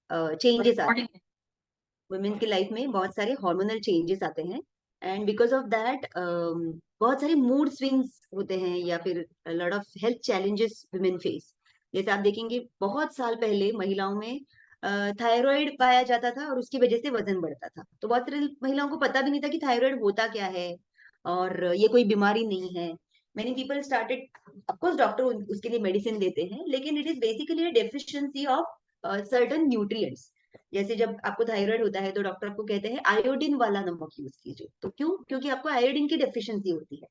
Changes आते हैं women की लाइफ में, बहुत सारे हार्मोनल चेंजेस आते हैं, एंड बिकॉज ऑफ दैट बहुत सारे मूड स्विंग्स होते हैं, या फिर lot of health challenges women face. जैसे आप देखेंगे बहुत साल पहले महिलाओं में थायराइड पाया जाता था और उसकी वजह से वजन बढ़ता था, तो बहुत सारी महिलाओं को पता भी नहीं था कि थायराइड होता क्या है और ये कोई बीमारी नहीं है। Many people started, of course doctor उसके लिए मेडिसिन देते हैं, लेकिन it is basically deficiency of certain nutrients. जैसे जब आपको थायराइड होता है तो डॉक्टर आपको कहते हैं आयोडीन वाला नमक यूज कीजिए, तो क्यों? क्योंकि आपको आयोडीन की डेफिशिएंसी होती है।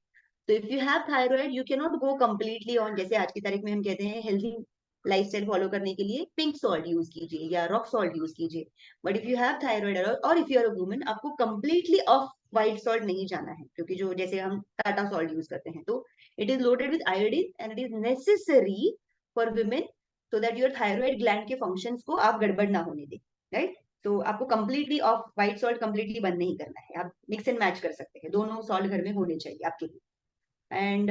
तो if you have thyroid you can not go completely on, जैसे आज की तारीख में हम कहते हैं हेल्दी लाइफस्टाइल फॉलो करने के लिए पिंक सॉल्ट यूज कीजिए या रॉक सॉल्ट यूज कीजिए। But if you have thyroid और if you are a woman, आपको कम्प्लीटली ऑफ व्हाइट सॉल्ट नहीं जाना है, क्योंकि जो जैसे हम टाटा सॉल्ट यूज करते हैं तो it is loaded with iodine and it is necessary for women, so that your thyroid gland के फंक्शंस को आप गड़बड़ ना होने दें, राइट? तो आपको completely off white salt completely बंद नहीं करना है, आप मिक्स एंड मैच कर सकते हैं, दोनों सॉल्ट घर में होने चाहिए आपके लिए। एंड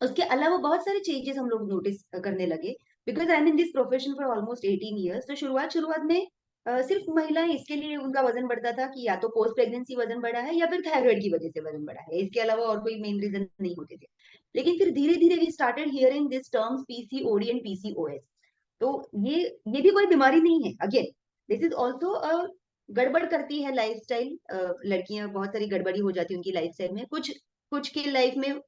उसके अलावा बहुत सारे चेंजेस हम लोग नोटिस करने लगे, because I am in this profession for almost 18 years. तो शुरुआत शुरुआत में सिर्फ महिलाएं इसके लिए उनका वजन बढ़ता था कि या तो पोस्ट प्रेगनेंसी वजन बढ़ा है या फिर थायराइड की वजह से वजन बढ़ा है, इसके अलावा और कोई मेन रीजन नहीं होते थे। लेकिन फिर धीरे धीरे we started hearing this terms PCOD and PCOS. तो ये भी कोई बीमारी नहीं है, again this is also a गड़बड़ करती है लाइफस्टाइल। लड़कियां बहुत सारी गड़बड़ी हो जाती है उनकी लाइफस्टाइल में, कुछ कुछ की लाइफ में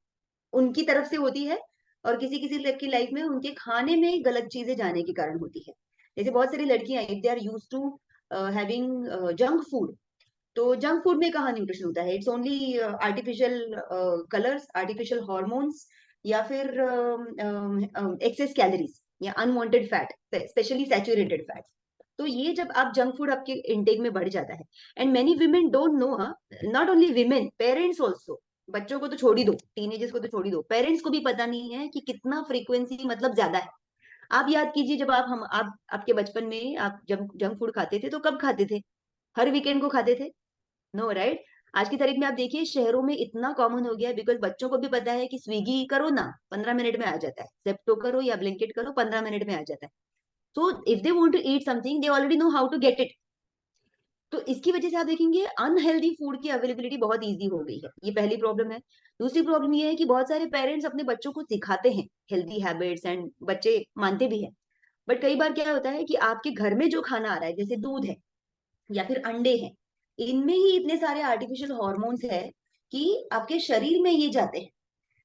उनकी तरफ से होती है और किसी किसी की लाइफ में उनके खाने में गलत चीजें जाने के कारण होती है। जैसे बहुत सारी लड़कियां if they are use to having junk food, तो जंक फूड में कहाँ न्यूट्रिशन होता है? It's only artificial colours, artificial hormones, या फिर एक्सेस कैलोरीज या unwanted fat, specially saturated fat. तो ये जब आप जंक फूड आपके इंटेक में बढ़ जाता है, and many women don't know, हाँ, not only women, parents also. बच्चों को तो छोड़ ही दो, टीनेजर्स को तो छोड़ ही दो, पेरेंट्स को भी पता नहीं है कि कितना फ्रीक्वेंसी मतलब ज्यादा है। आप याद कीजिए, जब आप आपके बचपन में आप जब जंक फूड खाते थे तो कब खाते थे? हर वीकेंड को खाते थे? No, right? आज की तारीख में आप देखिए शहरों में इतना कॉमन हो गया है, बिकॉज बच्चों को भी पता है कि स्विगी करो ना, 15 मिनट में आ जाता है, जेप्टो करो या ब्लिंकिट करो, 15 मिनट में आ जाता है। So if they want to eat something they already know how to get it. तो इसकी वजह से आप देखेंगे अनहेल्दी फूड की अवेलेबिलिटी बहुत इजी हो गई है, ये पहली प्रॉब्लम है। दूसरी प्रॉब्लम ये है कि बहुत सारे पेरेंट्स अपने बच्चों को सिखाते हैं हेल्दी हैबिट्स एंड बच्चे मानते भी हैं, बट कई बार क्या होता है कि आपके घर में जो खाना आ रहा है, जैसे दूध है या फिर अंडे हैं, इनमें ही इतने सारे आर्टिफिशियल हॉर्मोन्स है कि आपके शरीर में ये जाते हैं।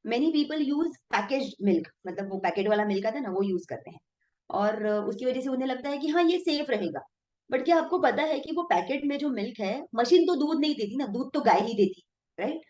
Many people use package milk, मतलब वो पैकेट वाला मिल्क आता है ना, वो यूज करते हैं, और उसकी वजह से उन्हें लगता है कि हाँ ये सेफ रहेगा। बट क्या आपको पता है कि वो पैकेट में जो मिल्क है, मशीन तो दूध नहीं देती ना, दूध तो गाय ही देती, राइट?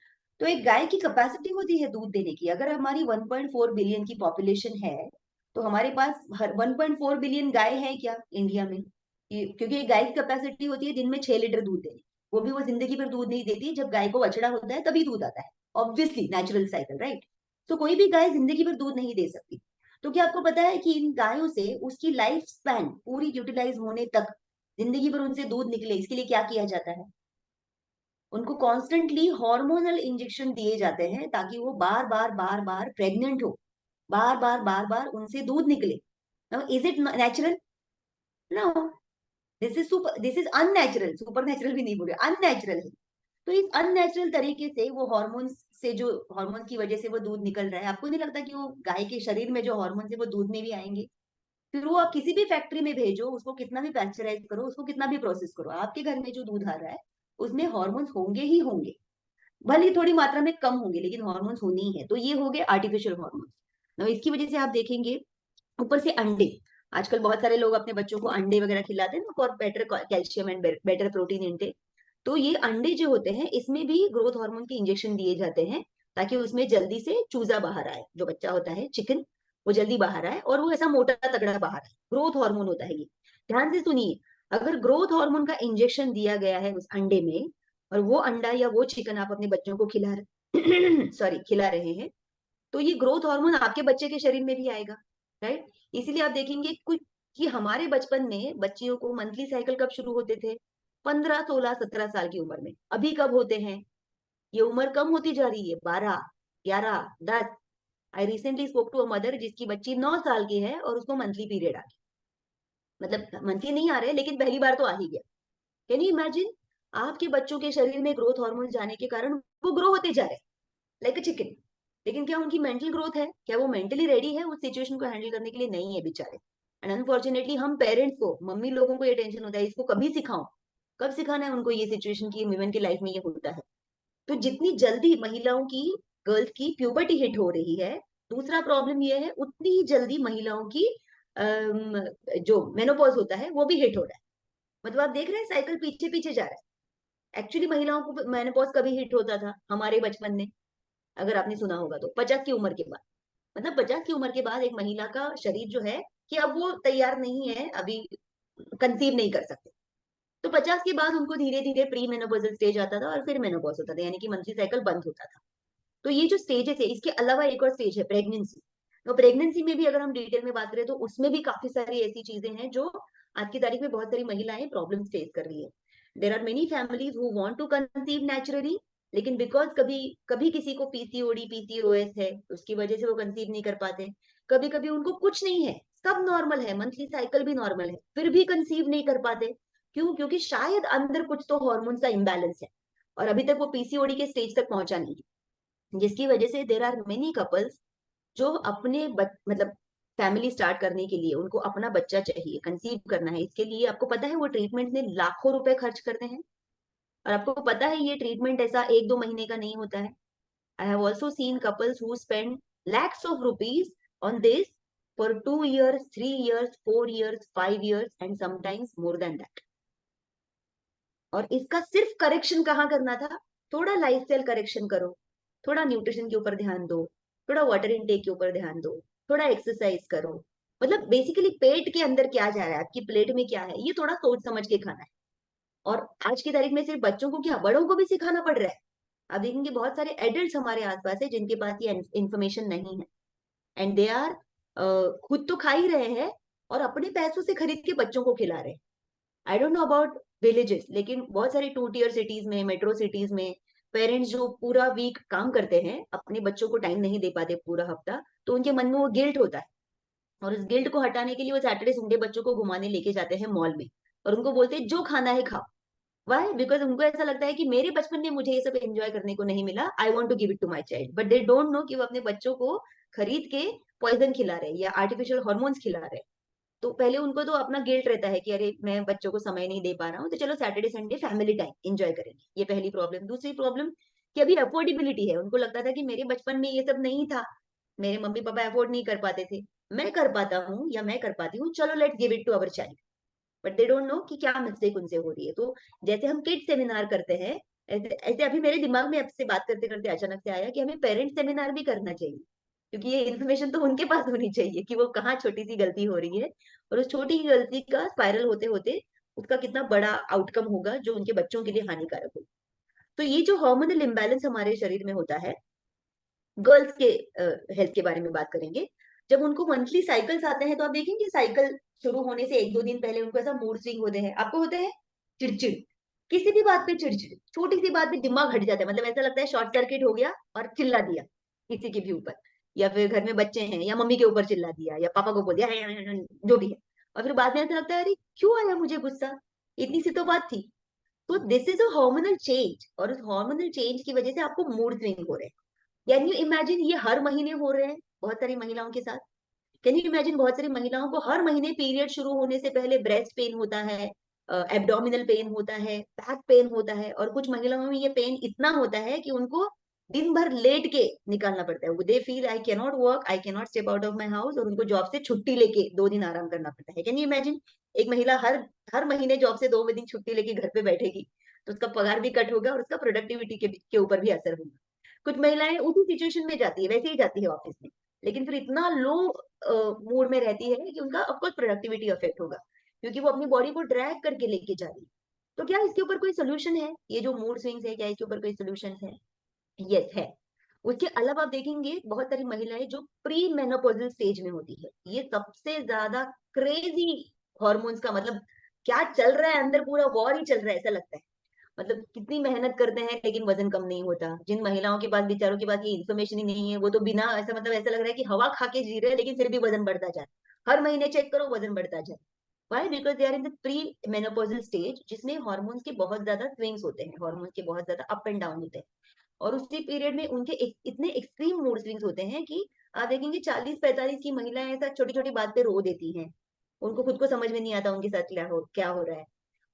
तो एक गाय की कैपेसिटी होती है दूध देने की। अगर हमारी 1.4 बिलियन की पॉपुलेशन है, तो हमारे पास हर 1.4 बिलियन गाय है क्या इंडिया में? क्योंकि एक गाय की कैपेसिटी होती है दिन में 6 लीटर दूध देने, वो भी वो जिंदगी भर दूध नहीं देती, जब गाय को बछड़ा होता है तभी दूध आता है, ऑब्वियसली नेचुरल साइकिल, राइट? तो कोई भी गाय जिंदगी भर दूध नहीं दे सकती। तो क्या आपको पता है कि इन गायों से उसकी लाइफ स्पैन पूरी यूटिलाइज होने तक, जिंदगी भर उनसे दूध निकले, इसके लिए क्या किया जाता है? उनको कॉन्स्टेंटली हार्मोनल इंजेक्शन दिए जाते हैं ताकि वो बार बार बार बार प्रेग्नेंट हो, बार बार बार बार उनसे दूध निकले। Now is it natural? No, this is unnatural, super natural भी नहीं बोले, अननेचुरल है। तो इस अननेचुरल तरीके से वो हॉर्मोन्स से, जो हॉर्मोन की वजह से वो दूध निकल रहा है, आपको नहीं लगता कि वो गाय के शरीर में जो हॉर्मोन है वो दूध में भी आएंगे? फिर वो आप किसी भी फैक्ट्री में भेजो, उसको कितना भी पैस्चराइज करो, उसको कितना भी प्रोसेस करो, आपके घर में जो दूध आ रहा है उसमें हॉर्मोन्स होंगे ही होंगे, भले ही थोड़ी मात्रा में कम होंगे, लेकिन हॉर्मोन्स होने ही है। तो ये हो गए आर्टिफिशियल हॉर्मोन्स। इसकी वजह से आप देखेंगे, ऊपर से अंडे, आजकल बहुत सारे लोग अपने बच्चों को अंडे वगैरह खिलाते हैं ना for better calcium and better protein intake. तो ये अंडे जो होते हैं इसमें भी ग्रोथ हार्मोन के इंजेक्शन दिए जाते हैं, ताकि उसमें जल्दी से चूजा बाहर आए, जो बच्चा होता है चिकन, वो जल्दी बाहर आए और वो ऐसा मोटा तगड़ा बाहर आए। ग्रोथ हार्मोन होता है ये, ध्यान से सुनिए। अगर ग्रोथ हार्मोन का इंजेक्शन दिया गया है उस अंडे में, और वो अंडा या वो चिकन आप अपने बच्चों को खिला सॉरी खिला रहे हैं, तो ये ग्रोथ हार्मोन आपके बच्चे के शरीर में भी आएगा, राइट? इसीलिए आप देखेंगे कुछ कि हमारे बचपन में बच्चियों को मंथली साइकिल कब शुरू होते थे? 15, 16, 17 साल की उम्र में। अभी कब होते हैं? ये उम्र कम होती जा रही है, 12, 11, 10। I recently spoke to a mother जिसकी बच्ची 9 साल की है और उसको मंथली पीरियड आ गया। मतलब मंथली नहीं आ रहे लेकिन पहली बार तो आ ही गया। Can you imagine? आपके बच्चों के शरीर में ग्रोथ हार्मोन जाने के कारण वो ग्रो होते जा रहे हैं लाइक अ चिकन। लेकिन क्या उनकी मेंटल ग्रोथ है? क्या वो मेंटली रेडी है उस सिचुएशन को हैंडल करने के लिए? नहीं है बेचारे। एंड अनफॉर्चुनेटली हम पेरेंट्स को, मम्मी लोगों को ये टेंशन होता है, इसको कभी सिखाओ, कब सिखाना है उनको ये सिचुएशन की वुमेन की लाइफ में ये होता है। तो जितनी जल्दी महिलाओं की, गर्ल्स की प्यूबर्टी हिट हो रही है, दूसरा प्रॉब्लम ये है उतनी ही जल्दी महिलाओं की जो मेनोपॉज होता है वो भी हिट हो रहा है। मतलब आप देख रहे हैं साइकिल पीछे पीछे जा रहा है। एक्चुअली महिलाओं को मेनोपॉज कभी हिट होता था हमारे बचपन में, अगर आपने सुना होगा तो 50 की उम्र के बाद। मतलब 50 की उम्र के बाद एक महिला का शरीर जो है कि अब वो तैयार नहीं है, अभी कंसीव नहीं कर सकते। तो 50 के बाद उनको धीरे धीरे प्री मेनोपॉजल स्टेज आता था और फिर मेनोपॉज होता था, यानी कि मंथली साइकिल बंद होता था। तो ये जो स्टेजेस है, इसके अलावा एक और स्टेज है प्रेगनेंसी। तो प्रेगनेंसी में भी अगर हम डिटेल में बात करें तो उसमें भी काफी सारी ऐसी चीजें हैं जो आज की तारीख में बहुत सारी महिलाएं प्रॉब्लम फेस कर रही है। There are many families who want to conceive naturally, लेकिन बिकॉज कभी कभी किसी को पीसीओडी पीसीओएस है, उसकी वजह से वो कंसीव नहीं कर पाते। कभी कभी उनको कुछ नहीं है, सब नॉर्मल है, मंथली साइकिल भी नॉर्मल है, फिर भी कंसीव नहीं कर पाते। क्यों? क्योंकि शायद अंदर कुछ तो हार्मोन का इम्बैलेंस है और अभी तक वो पीसीओडी के स्टेज तक पहुंचा नहीं है। जिसकी वजह से देर आर मेनी कपल्स जो अपने मतलब फैमिली स्टार्ट करने के लिए उनको अपना बच्चा चाहिए, कंसीव करना है, इसके लिए आपको पता है वो ट्रीटमेंट में लाखों रुपए खर्च करते हैं। और आपको पता है ये ट्रीटमेंट ऐसा एक दो महीने का नहीं होता है। I have also seen couples who spend lakhs of rupees on this for 2 years, 3 years, 4 years, 5 years and sometimes more than that. और इसका सिर्फ करेक्शन कहाँ करना था? थोड़ा लाइफस्टाइल करेक्शन करो, थोड़ा न्यूट्रिशन के ऊपर ध्यान दो, थोड़ा वाटर इनटेक के ऊपर ध्यान दो, थोड़ा एक्सरसाइज करो। मतलब बेसिकली पेट के अंदर क्या जा रहा है, आपकी प्लेट में क्या है, ये थोड़ा सोच समझ के खाना है। और आज की तारीख में सिर्फ बच्चों को क्या, बड़ों को भी सिखाना पड़ रहा है। आप देखेंगे बहुत सारे एडल्ट हमारे आसपास है जिनके पास ये इन्फॉर्मेशन नहीं है, एंड दे आर खुद तो खा ही रहे हैं और अपने पैसों से खरीद के बच्चों को खिला रहे हैं। I don't know about villages, लेकिन बहुत सारी 2 tier सिटीज में, मेट्रो सिटीज में पेरेंट्स जो पूरा वीक काम करते हैं, अपने बच्चों को टाइम नहीं दे पाते पूरा हफ्ता, तो उनके मन में वो गिल्ट होता है। और उस गिल्ट को हटाने के लिए वो सैटरडे संडे बच्चों को घुमाने लेके जाते हैं मॉल में और उनको बोलते हैं जो खाना है खाओ। वाई? बिकॉज उनको ऐसा लगता है कि मेरे बचपन में मुझे ये सब एंजॉय करने को नहीं मिला, I want to give it to my child. But they don't know कि वो अपने बच्चों को खरीद के पॉइजन खिला रहे हैं या आर्टिफिशियल हॉर्मोन्स खिला रहे हैं। तो पहले उनको तो अपना गिल्ट रहता है कि अरे मैं बच्चों को समय नहीं दे पा रहा हूँ, तो चलो Saturday Sunday family time enjoy करेंगे। ये पहली प्रॉब्लम। दूसरी प्रॉब्लम कि अभी अफोर्डेबिलिटी है। उनको लगता था कि मेरे बचपन में ये सब नहीं था, मेरे मम्मी पापा अफोर्ड नहीं कर पाते थे, मैं कर पाता हूँ या मैं कर पाती हूँ, चलो let's give it to our child. But they don't know कि क्या मिस्टेक उनसे हो रही है। तो जैसे हम किड सेमिनार करते हैं, ऐसे ऐसे अभी मेरे दिमाग में आपसे बात करते करते अचानक से आया कि हमें पेरेंट्स सेमिनार भी करना चाहिए, क्योंकि ये इन्फॉर्मेशन तो उनके पास होनी चाहिए कि वो कहाँ छोटी सी गलती हो रही है और उस छोटी ही गलती का स्पाइरल होते होते उसका कितना बड़ा आउटकम होगा जो उनके बच्चों के लिए हानिकारक होगा। तो ये जो हार्मोनल इम्बैलेंस हमारे शरीर में होता है, गर्ल्स के हेल्थ के बारे में बात करेंगे। जब उनको मंथली साइकिल्स आते हैं तो आप देखेंगे साइकिल शुरू होने से एक दो दिन पहले उनको ऐसा मूड स्विंग होते हैं। आपको होते हैं चिड़चिड़, किसी भी बात पे चिड़चिड़, छोटी सी बात पे दिमाग हट जाता है, मतलब ऐसा लगता है शॉर्ट सर्किट हो गया और चिल्ला दिया किसी के भी ऊपर, या फिर घर में बच्चे हैं या मम्मी के ऊपर चिल्ला दिया या पापा को बोल दिया जो भी है। और फिर बाद में ऐसा लगता है अरे क्यों आया मुझे गुस्सा, इतनी सी तो बात थी। तो this is a hormonal change, और उस हार्मोनल चेंज की वजह से आपको मूड स्विंग हो रहे हैं। कैन यू इमेजिन ये हर महीने हो रहे हैं बहुत सारी महिलाओं के साथ? कैन यू इमेजिन बहुत सारी महिलाओं को हर महीने पीरियड शुरू होने से पहले ब्रेस्ट पेन होता है, एब्डोमिनल पेन होता है, बैक पेन होता है, और कुछ महिलाओं में ये पेन इतना होता है कि उनको दिन भर लेट के निकालना पड़ता है। They feel I can not work, I can not step out of my house, और उनको जॉब से छुट्टी लेके 2 दिन आराम करना पड़ता है। Can you imagine? एक महिला हर हर महीने जॉब से 2 दिन छुट्टी लेके घर पे बैठेगी तो उसका पगार भी कट होगा और उसका प्रोडक्टिविटी के ऊपर भी असर होगा। कुछ महिलाएं उसी सिचुएशन में जाती है, वैसे ही जाती है ऑफिस में, लेकिन फिर इतना लो मूड में रहती है कि उनका ऑफकोर्स प्रोडक्टिविटी अफेक्ट होगा, क्योंकि वो अपनी बॉडी को ड्रैग करके लेके जा रही है। तो क्या इसके ऊपर कोई सोल्यूशन है? ये जो मूड स्विंग्स है, क्या इसके ऊपर कोई सोल्यूशन है? यस है। उसके अलावा आप देखेंगे बहुत सारी महिलाएं जो प्री मेनोपॉजल स्टेज में होती है, ये सबसे ज्यादा क्रेजी हॉर्मोन्स का, मतलब क्या चल रहा है अंदर, पूरा वॉर ही चल रहा है ऐसा लगता है। मतलब कितनी मेहनत करते हैं लेकिन वजन कम नहीं होता। जिन महिलाओं के पास, बेचारों के पास ये इन्फॉर्मेशन ही नहीं है, वो तो बिना ऐसा, मतलब ऐसा लग रहा है कि हवा खा के जी रहे हैं लेकिन फिर भी वजन बढ़ता जाए, हर महीने चेक करो वजन बढ़ता जाए। Why? Because they are in the premenopausal stage, जिसमें हॉर्मोन्स के बहुत ज्यादा स्विंग्स होते हैं, हॉर्मोन्स के बहुत ज्यादा अप एंड डाउन होते हैं। और उसी पीरियड में उनके इतने एक्सट्रीम मूड स्विंग्स होते हैं कि आप देखेंगे 40-45 की महिलाएं ऐसा छोटी छोटी बात पे रो देती हैं। उनको खुद को समझ में नहीं आता उनके साथ क्या हो रहा है।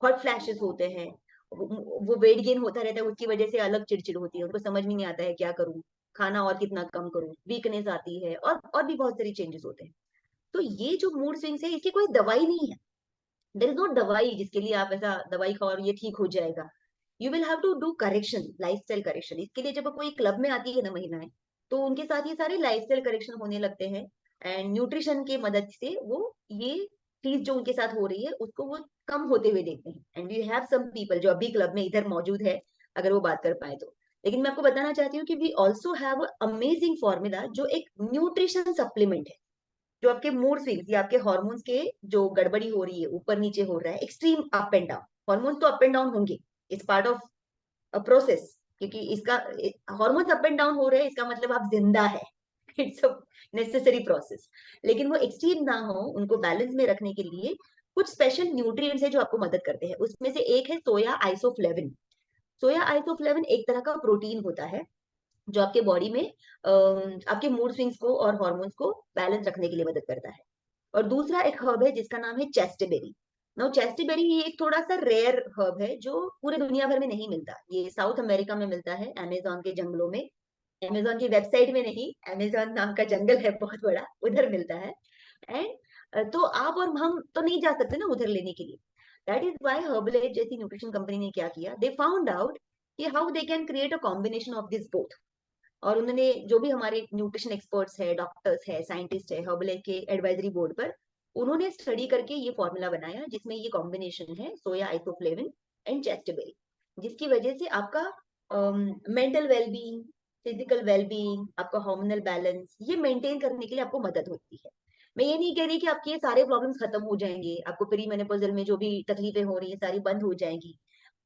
हॉट फ्लैशेस होते हैं, वो वेट गेन होता रहता है, उसकी वजह से अलग चिड़चिड़ होती है, उनको समझ में नहीं आता है क्या करूं, खाना और कितना कम करूं, वीकनेस आती है, और भी बहुत सारी चेंजेस होते हैं। तो ये जो मूड स्विंग्स है, इसकी कोई दवाई नहीं है। देर इज नॉट दवाई जिसके लिए आप ऐसा दवाई खाओ और ये ठीक हो जाएगा। You will have to do correction, lifestyle correction. इसके लिए जब कोई क्लब में आती है ना महिलाएं, तो उनके साथ ये सारे लाइफस्टाइल करेक्शन होने लगते हैं। एंड न्यूट्रिशन के मदद से वो ये चीज जो उनके साथ हो रही है उसको वो कम होते हुए देखते हैं। And we have some people जो अभी क्लब में इधर मौजूद है, अगर वो बात कर पाए तो। लेकिन मैं आपको बताना चाहती हूँ कि we also have amazing formula, जो एक न्यूट्रिशन सप्लीमेंट है, जो आपके मूड स्विंग्स या आपके हॉर्मोन्स के जो गड़बड़ी हो रही है, ऊपर नीचे हो रहा है, extreme up and down. Hormones तो अप एंड डाउन होंगे, it's part of a process. क्योंकि इसका हॉर्मोन्स अप एंड डाउन हो रहे हैं, इसका मतलब आप जिंदा है। It's a necessary process. लेकिन वो एक्सट्रीम ना हो, उनको बैलेंस में रखने के लिए कुछ स्पेशल न्यूट्रिएंट्स है जो आपको मदद करते हैं। उसमें से एक है सोया आइसोफ्लेविन। सोया आइसोफ्लेविन एक तरह का प्रोटीन होता है, जो आपके बॉडी में आपके मूड स्विंग्स को और हॉर्मोन्स को बैलेंस रखने के लिए मदद करता है। और दूसरा एक हर्ब है जिसका नाम है चेस्टबेरी। नो, चेस्टबेरी ये एक थोड़ा सा रेयर हर्ब है जो पूरे दुनिया भर में नहीं मिलता। ये साउथ अमेरिका में मिलता है, अमेजोन के जंगलों में। अमेजोन की वेबसाइट में नहीं, अमेजोन नाम का जंगल है बहुत बड़ा, उधर मिलता है। एंड तो आप और हम तो नहीं जा सकते ना उधर लेने के लिए। दैट इज वाई हर्बलेज जैसी न्यूट्रिशन कंपनी ने क्या किया, दे फाउंड आउट कि how they can create a combination of this both. और उन्होंने जो भी हमारे न्यूट्रिशन एक्सपर्ट्स है, डॉक्टर्स है, साइंटिस्ट है, हर्बल के एडवाइजरी बोर्ड पर, उन्होंने स्टडी करके ये फॉर्मूला बनाया जिसमें ये कॉम्बिनेशन है सोया आइसोफ्लेविन एंड चेस्टबेरी, जिसकी वजह से आपका मेंटल वेलबींग, फिजिकल वेलबींग, आपका हार्मोनल बैलेंस ये मेंटेन करने के लिए आपको मदद होती है। मैं ये नहीं कह रही कि आपके ये सारे प्रॉब्लम्स खत्म हो जाएंगे, आपको प्री मेनोपॉजल में जो भी तकलीफें हो रही है सारी बंद हो जाएंगी।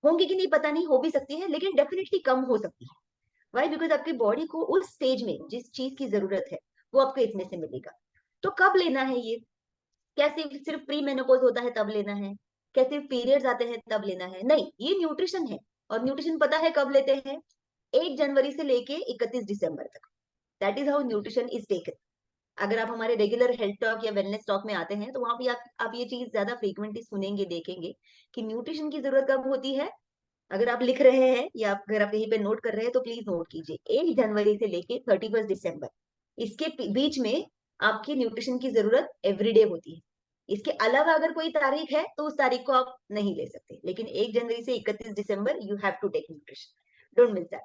होंगी कि नहीं पता नहीं, हो भी सकती है, लेकिन डेफिनेटली कम हो सकती है। वाई? बिकॉज आपकी बॉडी को उस स्टेज में जिस चीज की जरूरत है वो आपको इसमें से मिलेगा। तो कब लेना है ये? क्या सिर्फ प्री मेनोपॉज होता है तब लेना है? क्या सिर्फ पीरियड्स आते हैं तब लेना है? नहीं, ये न्यूट्रिशन है। और न्यूट्रिशन पता है कब लेते हैं? 1 जनवरी से लेके 31 दिसंबर तक। That is how nutrition is taken. अगर आप हमारे रेगुलर हेल्थ टॉक या वेलनेस टॉक में आते हैं तो वहां भी आप ये चीज ज्यादा फ्रीक्वेंटली सुनेंगे, देखेंगे कि न्यूट्रिशन की जरूरत कब होती है। अगर आप लिख रहे हैं या अगर आप कहीं पे नोट कर रहे हैं तो प्लीज नोट कीजिए, 1 जनवरी से लेके 31 दिसंबर, इसके बीच में आपकी न्यूट्रिशन की जरूरत एवरीडे होती है। इसके अलावा अगर कोई तारीख है तो उस तारीख को आप नहीं ले सकते, लेकिन 1 जनवरी से 31 दिसंबर you have to take nutrition, don't miss that.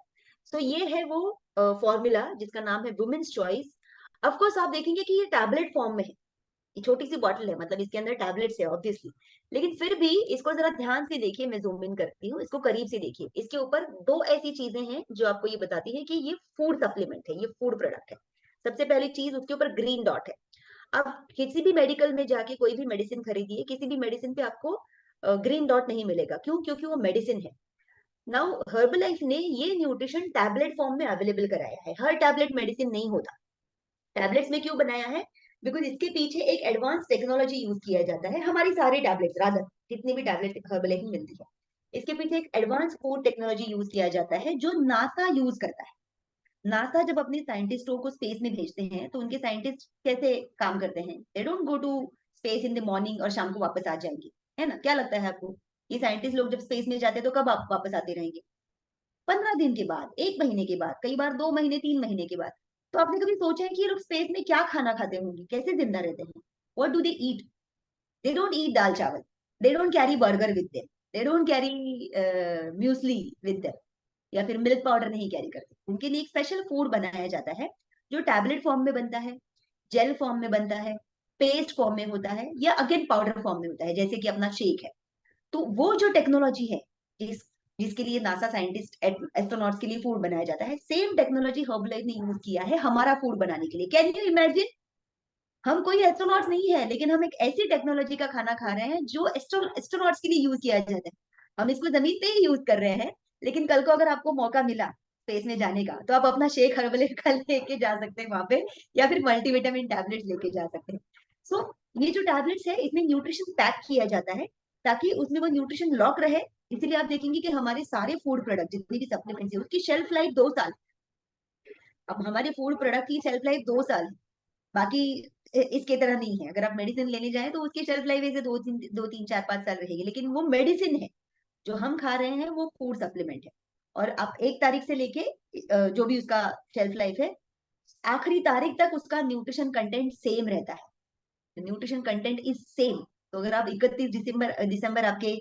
So ये है वो फॉर्मूला जिसका नाम है वुमेन्स चॉइस। ऑफ कोर्स आप देखेंगे कि ये टैबलेट फॉर्म में है, ये छोटी सी बॉटल है, मतलब इसके अंदर टैबलेट्स है ऑब्वियसली। लेकिन फिर भी इसको जरा ध्यान से देखिए, मैं जूम इन करती हूँ, इसको करीब से देखिए। इसके ऊपर दो ऐसी चीजें हैं जो आपको ये बताती है कि ये फूड सप्लीमेंट है, ये फूड प्रोडक्ट है। सबसे पहली चीज, उसके ऊपर ग्रीन डॉट है। आप किसी भी मेडिकल में जाके कोई भी मेडिसिन खरीदिए, किसी भी मेडिसिन पे आपको ग्रीन डॉट नहीं मिलेगा। क्यों? क्योंकि वो मेडिसिन है। नाउ हर्बलाइफ ने ये न्यूट्रिशन टैबलेट फॉर्म में अवेलेबल कराया है। हर टैबलेट मेडिसिन नहीं होता। टैबलेट्स में क्यों बनाया है? बिकॉज इसके पीछे एक एडवांस टेक्नोलॉजी यूज किया जाता है। हमारी सारी टैबलेट्स, रादर जितनी भी टैबलेट हर्बल ही मिलती है, इसके पीछे एक एडवांस फूड टेक्नोलॉजी यूज किया जाता है जो नासा यूज करता है। नासा जब अपने साइंटिस्टों को स्पेस में भेजते हैं तो उनके साइंटिस्ट कैसे काम करते हैं? They don't go to space in the morning और शाम को वापस आ जाएंगे, है ना? क्या लगता है आपको? ये साइंटिस्ट लोग जब स्पेस में जाते हैं तो कब आप वापस आते रहेंगे? 15 दिन के बाद, 1 महीने के बाद, कई बार 2 महीने, 3 महीने के बाद। तो आपने कभी सोचा है कि ये लोग स्पेस में क्या खाना खाते होंगे, कैसे जिंदा रहते हैं? What do they eat? They don't eat dal chawal, they don't carry burger with them, they don't carry muesli with them, या फिर मिल्क पाउडर नहीं कैरी करते। उनके लिए एक स्पेशल फूड बनाया जाता है जो टैबलेट फॉर्म में बनता है, जेल फॉर्म में बनता है, पेस्ट फॉर्म में होता है, या अगेन पाउडर फॉर्म में होता है, जैसे कि अपना शेक है। तो वो जो टेक्नोलॉजी है जिसके लिए नासा साइंटिस्ट एस्ट्रोनॉट्स के लिए फूड बनाया जाता है, सेम टेक्नोलॉजी हर्बलाइफ ने यूज किया है हमारा फूड बनाने के लिए। Can you imagine? हम कोई एस्ट्रोनॉट्स नहीं है, लेकिन हम एक ऐसी टेक्नोलॉजी का खाना खा रहे हैं जो एस्ट्रोनॉट्स के लिए यूज किया जाता है। हम इसको जमीन पे ही यूज कर रहे हैं, लेकिन कल को अगर आपको मौका मिला स्पेस में जाने का तो आप अपना शेक हर्बल का लेके जा सकते हैं वहां पे, या फिर मल्टीविटामिन टैबलेट्स लेके जा सकते हैं। सो ये जो टैबलेट्स है इसमें न्यूट्रिशन पैक किया जाता है ताकि उसमें वो न्यूट्रिशन लॉक रहे। इसीलिए आप देखेंगे कि हमारे सारे फूड प्रोडक्ट जितनी भी सप्लीमेंट्स है उसकी शेल्फ लाइफ 2 साल। अब हमारे फूड प्रोडक्ट की शेल्फ लाइफ 2 साल, बाकी इसके तरह नहीं है। अगर आप मेडिसिन लेने जाए तो उसकी शेल्फ लाइफ ऐसे 2 3 4 5 साल रहेगी, लेकिन वो मेडिसिन है। जो हम खा रहे हैं वो फूड सप्लीमेंट है। और आप 1 तारीख से लेके जो भी उसका शेल्फ लाइफ है, आखिरी तारीख तक उसका न्यूट्रिशन कंटेंट सेम रहता है। Nutrition content is same. तो अगर आप 31 दिसंबर दिसंबर आपके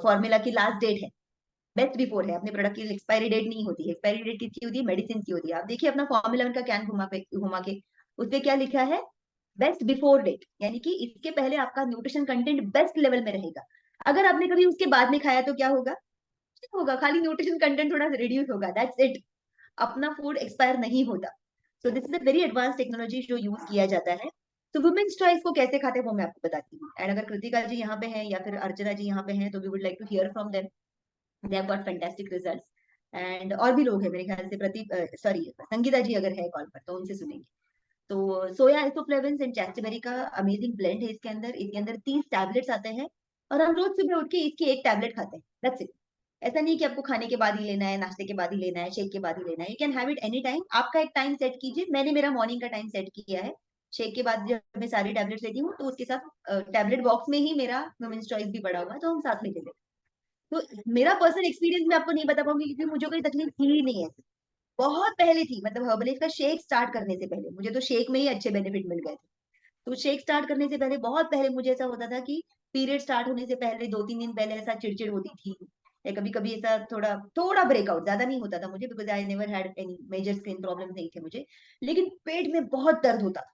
फॉर्मूला की लास्ट डेट है, बेस्ट बिफोर है, अपने प्रोडक्ट की एक्सपायरी डेट नहीं होती है। एक्सपायरी डेट किसकी होती है? मेडिसिन की होती है। आप देखिए अपना फॉर्मूला उनका कैन घुमा के उस पे क्या लिखा है? बेस्ट बिफोर डेट, यानी कि इसके पहले आपका न्यूट्रिशन कंटेंट बेस्ट लेवल में रहेगा। अगर आपने कभी उसके बाद में खाया तो क्या होगा? होगा खाली न्यूट्रिशन कंटेंट थोड़ा रिड्यूस होगा, दैट्स इट। अपना फूड एक्सपायर नहीं होता। So this is a very advance technology जो यूज किया जाता है। तो वुमेन्स चॉइस को कैसे खाते हैं वो मैं आपको बताती हूँ। एंड अगर कृतिका जी यहाँ पे हैं या फिर अर्चना जी यहाँ पे हैं तो we would like to hear from them. They have got fantastic results. And और भी लोग हैं मेरे ख्याल से, प्रदीप सॉरी संगीता जी अगर है कॉल पर तो उनसे सुनेंगे। तो सोया आइसोफ्लेविन्स एंड चैस्टबेरी का अमेजिंग ब्लेंड है इसके अंदर। इसके अंदर 30 टैबलेट्स आते हैं और हम रोज सुबह उठ के इसकी एक टैबलेट खाते हैं, दैट्स इट। ऐसा नहीं कि आपको खाने के बाद ही लेना है, नाश्ते के बाद ही लेना है, शेक के बाद ही लेना है। You can have it any time. आपका एक टाइम सेट कीजिए। मैंने मेरा मॉर्निंग का टाइम सेट किया है। शेक के बाद जब मैं सारी टैबलेट्स लेती हूँ तो उसके साथ टैबलेट बॉक्स में ही मेरा वुमेन्स चॉइस भी पड़ा हुआ है, तो हम साथ में ले लेते हैं। तो मेरा पर्सनल एक्सपीरियंस मैं आपको नहीं बता पाऊंगी क्योंकि मुझे कोई तकलीफ थी ही नहीं है। बहुत पहले थी, मतलब हर्बलाइफ का शेक स्टार्ट करने से पहले मुझे तो शेक में ही अच्छे बेनिफिट मिल गए थे। तो शेक स्टार्ट करने से पहले, बहुत पहले, मुझे ऐसा होता था कि पीरियड स्टार्ट होने से पहले 2 3 दिन पहले ऐसा चिड़चिड़ होती थी, या कभी कभी ऐसा थोड़ा थोड़ा ब्रेकआउट, ज्यादा नहीं होता था मुझे because I never had any major skin problem नहीं थे मुझे। लेकिन पेट में बहुत दर्द होता था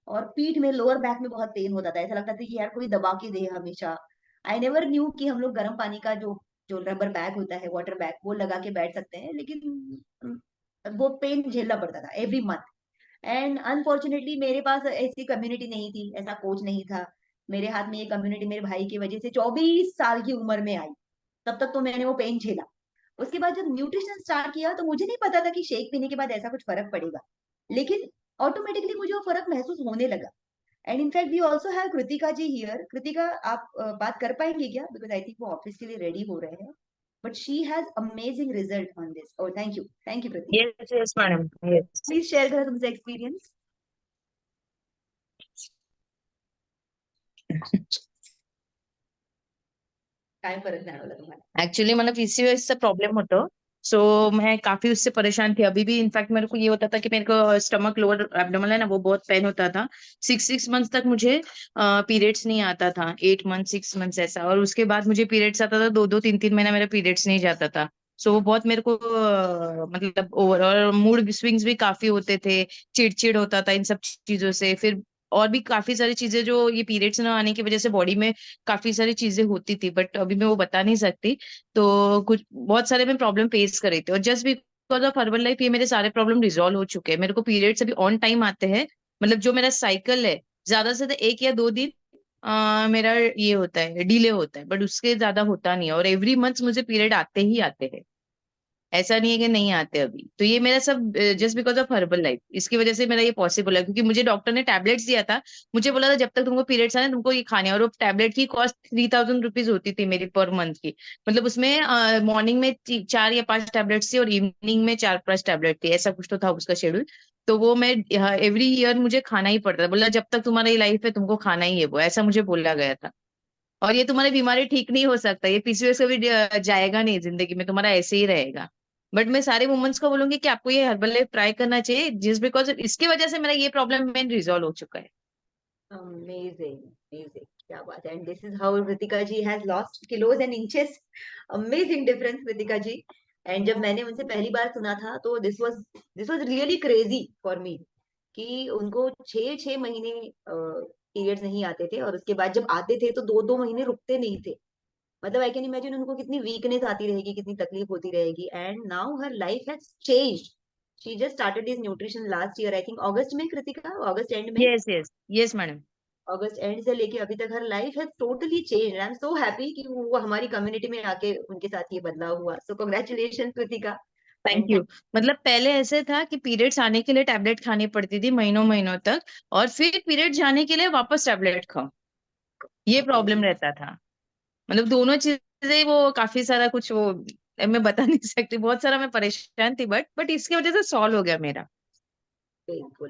और पीठ में, लोअर बैक में बहुत पेन होता था। ऐसा लगता था कि यार कोई दबा के दे हमेशा। आई नेवर न्यू कि हम लोग गर्म पानी का जो जो रबर बैग होता है, वाटर बैग, वो लगा के बैठ सकते हैं, लेकिन वो पेन झेलना पड़ता था एवरी मंथ। एंड अनफॉर्चुनेटली मेरे पास ऐसी कम्युनिटी नहीं थी, ऐसा कोच नहीं था। मेरे हाथ में ये कम्युनिटी मेरे भाई की वजह से 24 साल की उम्र में आई। तब तक तो मैंने वो पेन झेला। उसके बाद जब न्यूट्रिशन स्टार्ट किया तो मुझे नहीं पता था कि शेक पीने के बाद ऐसा कुछ फर्क पड़ेगा, लेकिन ऑटोमेटिकली मुझे वो फर्क महसूस होने लगा। And in fact we also have Kritika ji here. Kritika, आप बात कर पाएंगे क्या? बिकॉज आई थिंक वो ऑफिस के लिए रेडी हो रहे हैं, but she has amazing result on this. Oh thank you Kritika. Yes, yes, madam. Yes. Please share करो तुमसे एक्सपीरियंस। काय फरक जाणवला तुम्हाला? एक्चुअली मला पीसीओएस चा प्रॉब्लेम होतो. सो मैं काफी उससे परेशान थी. अभी भी इनफैक्ट मेरे को ये होता था कि मेरे को स्टमक लोअर एब्डोमेन है ना, वो बहुत पेन होता था. 6 मंथ्स तक मुझे पीरियड्स नहीं आता था. 8 मंथ 6 मंथ्स ऐसा. और उसके बाद मुझे पीरियड्स आता था 2 2 3 3 महीना मेरा पीरियड्स नहीं जाता था. सो वो बहुत मेरे को मतलब ओवरऑल मूड स्विंग्स भी काफी होते थे. चिड़चिड़ होता था इन सब चीजों से. फिर और भी काफी सारी चीजें जो ये पीरियड्स ना आने की वजह से बॉडी में काफी सारी चीजें होती थी, बट अभी मैं वो बता नहीं सकती. तो कुछ बहुत सारे मैं प्रॉब्लम फेस कर रही थी, और just because of herbal life ये मेरे सारे प्रॉब्लम रिजॉल्व हो चुके हैं. मेरे को पीरियड्स अभी ऑन टाइम आते हैं. मतलब जो मेरा साइकिल है, ज्यादा से ज्यादा 1 या 2 दिन मेरा ये होता है, डिले होता है, बट उसके ज्यादा होता नहीं है. और एवरी मंथ मुझे पीरियड आते ही आते हैं. ऐसा नहीं है कि नहीं आते अभी. तो ये मेरा सब just because of herbal life, इसकी वजह से मेरा ये पॉसिबल है. क्योंकि मुझे डॉक्टर ने टैबलेट्स दिया था. मुझे बोला था जब तक तुमको पीरियड्स आने तुमको ये खाने हैं. और वो टैबलेट की कॉस्ट 3000 रुपीज होती थी मेरी पर मंथ की. मतलब उसमें मॉर्निंग में 4 या 5 टैबलेट्स थी और इवनिंग में 4 5 टैबलेट थी. ऐसा कुछ तो था उसका शेड्यूल. तो वो मैं एवरी ईयर मुझे खाना ही पड़ता था. बोला जब तक तुम्हारा ये लाइफ है तुमको खाना ही है, वो ऐसा मुझे बोला गया था. और ये तुम्हारी बीमारी ठीक नहीं हो सकता, ये पीसीओएस कभी जाएगा नहीं जिंदगी में, तुम्हारा ऐसे ही रहेगा. बट मैं सारे वुमेन्स को बोलूंगी कि आपको ये हर्बल लाइफ ट्राई करना चाहिए, जिस बिकॉज इसकी वजह से मेरा ये प्रॉब्लम मेन रिजॉल्व हो चुका है. अमेजिंग, अमेजिंग, क्या बात है। And this is how Kritika ji has lost kilos and inches. Amazing difference Kritika ji. And जब मैंने उनसे पहली बार सुना था तो this was really crazy for me कि उनको 6 6 महीने पीरियड्स नहीं आते थे, और उसके बाद जब आते थे तो 2 2 महीने रुकते नहीं थे। मतलब आई कैन इमेजिन उनको कितनी वीकनेस आती रहेगी, कितनी तकलीफ होती रहेगी। And now her life has changed. She just started this nutrition last year, I think अगस्त में, कृतिका अगस्त एंड में। Yes yes yes madam. अगस्त एंड से लेके अभी तक her life has totally change. I am so happy कि वो हमारी कम्युनिटी में आके उनके साथ ये बदलाव हुआ। So congratulation Kritika. Thank you. मतलब पहले ऐसे था कि पीरियड्स आने के लिए टैबलेट खानी पड़ती थी महीनों महीनों तक, और फिर पीरियड जाने के लिए वापस टैबलेट खाओ, ये प्रॉब्लम रहता था। मतलब दोनों चीजें, वो काफी सारा कुछ वो मैं बता नहीं सकती, बहुत सारा मैं परेशान थी, बट इसकी वजह से सॉल्व हो गया मेरा। बिल्कुल।